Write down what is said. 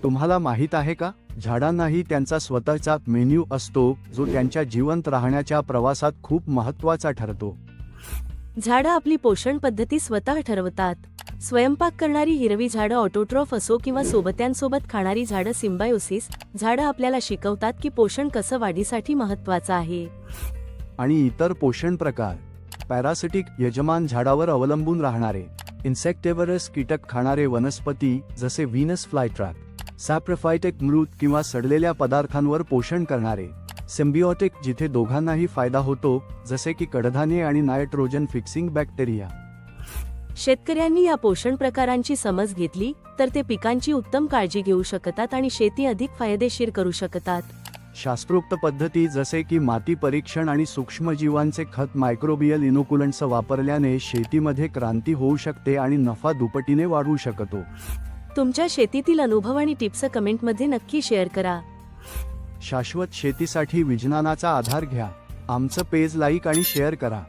तुम्हाला माहित आहे का, झाडांनाही त्यांचा स्वतःचा मेन्यू असतो, जो त्यांच्या जिवंत राहण्याच्या प्रवासात खूप महत्त्वाचा ठरतो. झाडं आपली पोषण पद्धती स्वतः ठरवतात. स्वयंपाक करणारी हिरवी झाडं ऑटोट्रॉफ असो किंवा सोबत्यांसोबत खाणारी झाडं सिम्बायोसिस, झाडं आपल्याला शिकवतात की पोषण कसं वाढीसाठी महत्त्वाचं आहे. आणि इतर पोषण प्रकार, पॅरासिटिक यजमान झाडावर अवलंबून राहणारे, इन्सेक्टिव्हरस कीटक खाणारे वनस्पती जसे व्हीनस फ्लायट्रॅप, सॅप्रोफायटिक मृत किंवा सडलेल्या पदार्थांवर पोषण करणारे, सिम्बिओटिक जिथे दोघांनाही फायदा होतो जसे की कडधान्ये आणि नायट्रोजन फिक्सिंग बॅक्टेरिया. शेतकऱ्यांनी या पोषण प्रकारांची समज घेतली तर ते पिकांची उत्तम काळजी घेऊ शकतात आणि शेती अधिक फायदेशीर करू शकतात. शास्त्रोक्त पद्धती जसे की माती परीक्षण आणि सूक्ष्मजीवांचे खत मायक्रोबियल इनोकुलंट्स वापरल्याने शेतीमध्ये क्रांती होऊ शकते आणि नफा दुपटीने वाढू शकतो. तुमच्या शेतीतील अनुभव आणि टिप्स कमेंटमध्ये नक्की शेअर करा. शाश्वत शेतीसाठी विज्ञानाचा आधार घ्या. आमचं पेज लाईक आणि शेअर करा.